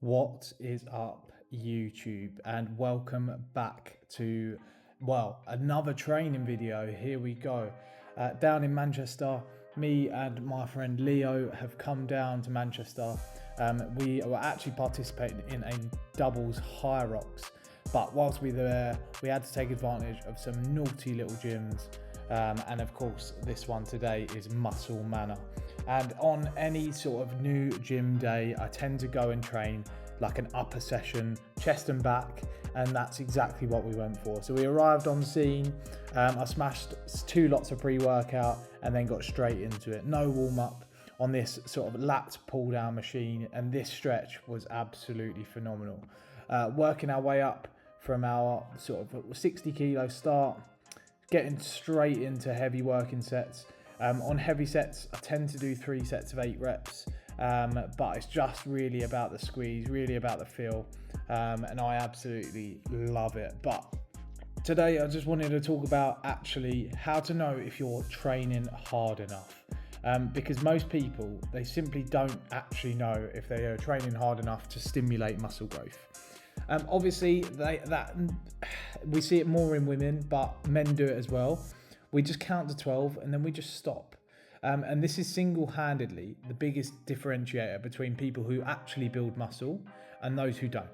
What is up, YouTube, and welcome back to, another training video. Here we go. Down in Manchester, me and my friend Leo have come down to Manchester. We were actually participating in a doubles high rocks, but whilst we were there, we had to take advantage of some naughty little gyms. And of course, this one today is Muscle Manor. And on any sort of new gym day, I tend to go and train like an upper session, chest and back, and that's exactly what we went for. So we arrived on scene, I smashed 2 lots of pre-workout and then got straight into it. No warm-up on this sort of lat pull-down machine, and this stretch was absolutely phenomenal. Working our way up from our sort of 60 kilo start, getting straight into heavy working sets. On heavy sets, I tend to do 3 sets of 8 reps, but it's just really about the squeeze, really about the feel, and I absolutely love it. But today I just wanted to talk about actually how to know if you're training hard enough, because most people, they simply don't actually know if they are training hard enough to stimulate muscle growth. Obviously, we see it more in women, but men do it as well. We just count to 12 and then we just stop. And this is single-handedly the biggest differentiator between people who actually build muscle and those who don't.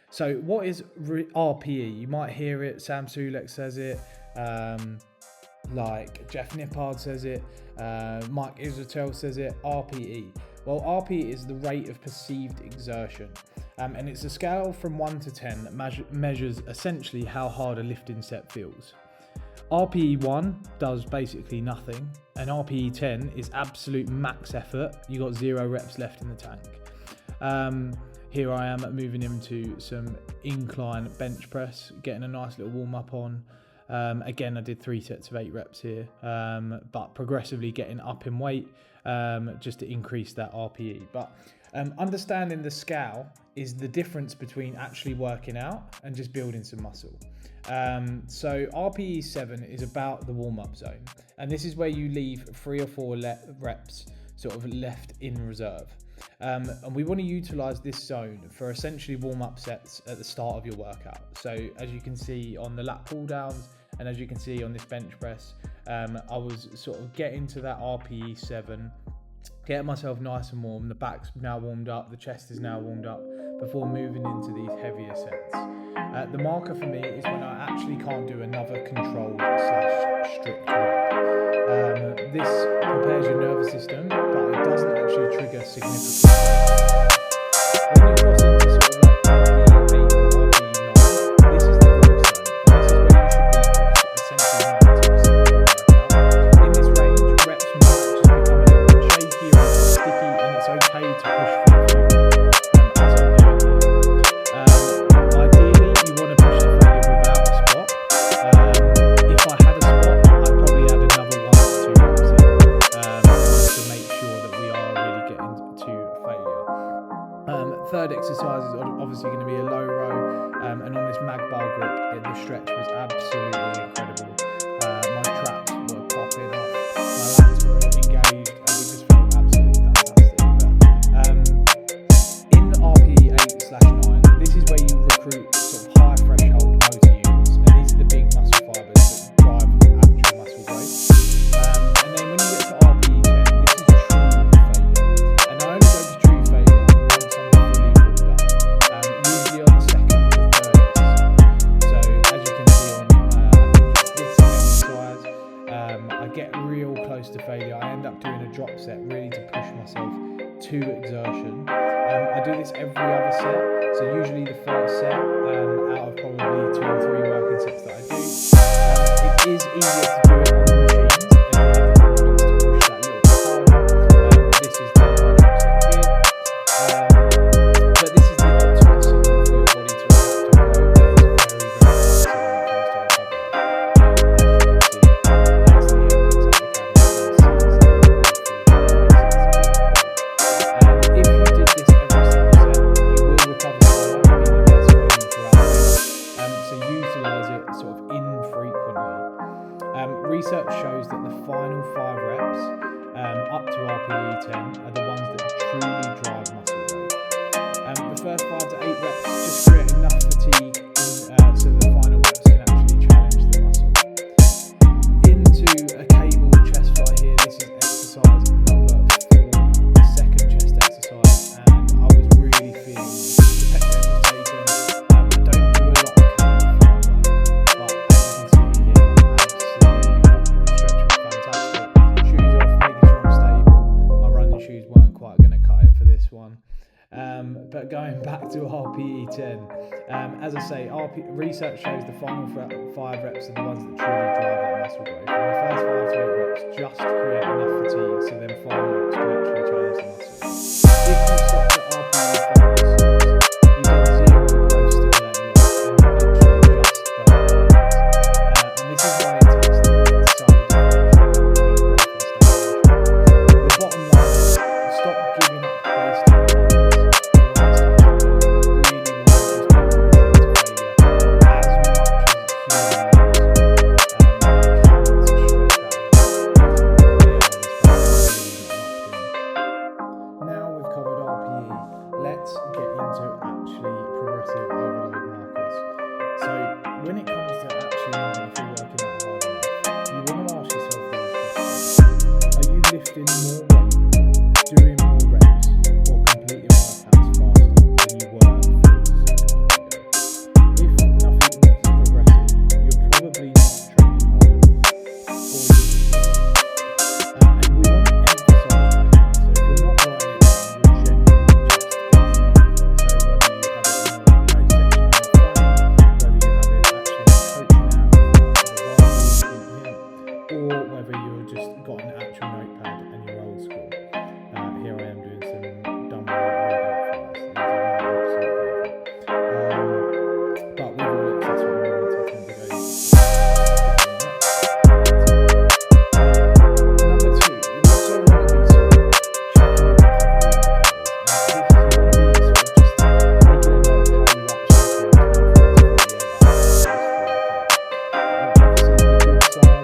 So what is RPE? You might hear it, Sam Sulek says it, like Jeff Nippard says it, Mike Israetel says it, RPE. Well, RPE is the rate of perceived exertion. And it's a scale from 1 to 10 that measures essentially how hard a lifting set feels. RPE 1 does basically nothing, and RPE 10 is absolute max effort. You got 0 reps left in the tank. Here I am moving into some incline bench press, getting a nice little warm up on. Again, I did 3 sets of 8 reps here, but progressively getting up in weight just to increase that RPE. But understanding the scale is the difference between actually working out and just building some muscle. So RPE 7 is about the warm-up zone, and this is where you leave 3 or 4 reps sort of left in reserve. And we want to utilize this zone for essentially warm-up sets at the start of your workout. So as you can see on the lat pull downs, and as you can see on this bench press, I was sort of getting to that RPE 7, getting myself nice and warm. The back's now warmed up, the chest is now warmed up before moving into these heavier sets. The marker for me is when I actually can't do another controlled/strict rep. This prepares your nervous system, but it doesn't actually trigger significant. When you cross into sort of like RPE 8 or RPE 9, this is the growth zone, and this is where you should be for essentially 90% of your workout. In this range, reps might just become a little bit shaky or sticky, and it's okay to push for a few more, as I'm doing here. Ideally, you want to push the failure without a spot. If I had a spot, I'd probably add another 1 to 2 reps in, just to make sure that we are really getting to failure. Third exercise is obviously going to be a low row, and on this mag bar grip, the stretch was absolutely incredible. My traps were popping off, my lats were engaged, and we just felt absolutely fantastic. But, in RPE 8/9, this is where you recruit sort of high threshold motor units, and these are the big muscle fibers that drive actual muscle growth. And then when you get to RPE 10, this is true failure. And I only go to true failure once I'm fully warmed up, usually on the second or third exercise. So as you can see on, I think it's this exercise, I get real close to failure. I end up doing a drop set really to push myself to exertion. I do this every other set, so usually the first set out of probably 2 or 3 working sets that I do. It is easier to do it on the machines, and you have the confidence to push that little bit harder. This is the 100% here, but this is the ultimate signal for your body to adapt and grow. That is very, very fast when it comes to recovery. As you can see, as Leo picks up the camera, you can see it's the really full if you did this every single set, you will recover slower, meaning less volume throughout the day. So utilize it sort of infrequently. Research shows that the final 5 reps up to RPE 10 are the ones that truly drive muscle growth. The first But going back to RPE 10, as I say, research shows the final 5 reps are the ones that truly drive that muscle growth. And the first 5 to 8 reps just create enough fatigue so then final reps can actually challenge the muscle. If you stop at RPE 5 you get zero growth stimulating reps and you literally just burn calories. And this is why it takes so differential between growth and stagnation. The bottom line is stop giving up based on your numbers. Let's get into actually progressive overload markers. So when it comes to actually knowing if you're working out hard enough, you want to ask yourself these questions. Are you lifting more weight, doing more reps, or completing workouts faster than you were 4 to 6 weeks ago? If nothing is progressing, you're probably not training hard enough, or you're and we want to emphasize that. So if you're not writing it down, you're genuinely or whether you've just got an actual notepad and you're old school. Here I am doing some dumb readout files. These are my absolute favourite. But with all accessory movements, I tend to go Number 2, you also want to be sort of checking your recovery indicators. This you want to be sort of just making a note of how you actually feel 24 to 48 hours obviously, the good signs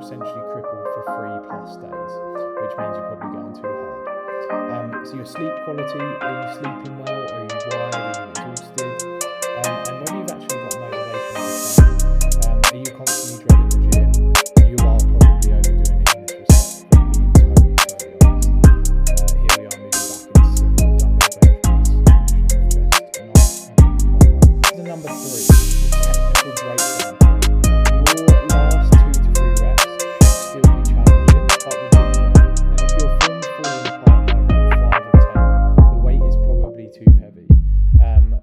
essentially crippled for 3+ days, which means you're probably going too hard. So your sleep quality, are you sleeping well? Are you wired? Are you exhausted? And whether you've actually got motivation to train, are you constantly dreading the gym? You are probably overdoing it in this respect, if I'm being totally honest. Here we are moving back into some dumbbell bench press, chest, and the number 3 is technical breakdown. Your last 2 to 3 reps still be challenging, but with good form. And if your form's falling apart by rep 5 or 10, the weight is probably too heavy.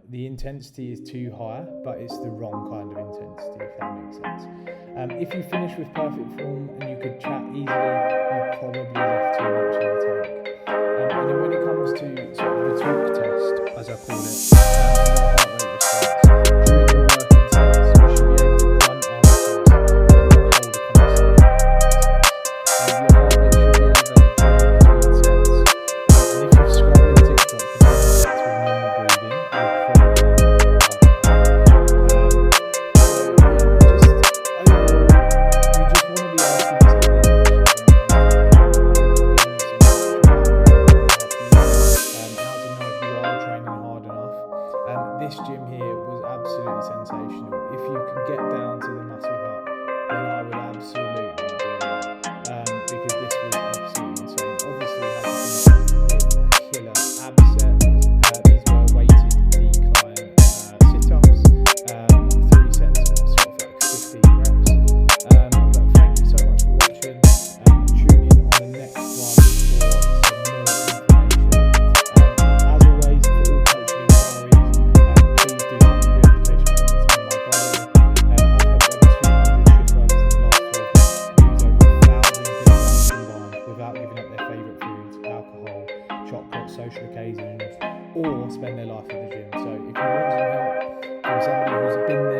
The intensity is too high, but it's the wrong kind of intensity, if that makes sense. If you finish with perfect form and you could chat easily, you've probably left too much in the tank. And then when it comes to sort of the talk test, as I call it, your heart rate response, during your working sets, you should be able to grunt answers and not hold a conversation, if that makes sense. Your heart rate should be elevated during between sets. And if you're scrolling TikTok between sets with normal breathing, you're probably not going to have that. You just want to be asking yourself these questions when it comes to how to know if you are training hard enough. This gym here was absolutely sensational. If you can get down to the muscle hut, then I would absolutely do that, because this was absolutely insane. Obviously, I had to finish with a killer ab set. These were weighted decline sit-ups, 3 sets of sort of like 15 reps. But thank you so much for watching. Tune in on the next one for some more information. As always, for all coaching inquiries, please do check the application forms on my bio. I've helped over 200 shift workers in the last 12 months lose over 1,000 kilograms combined without giving up their favourite foods, alcohol, chocolate, social occasions, or spend their life at the gym. So if you want some help from somebody who's been there,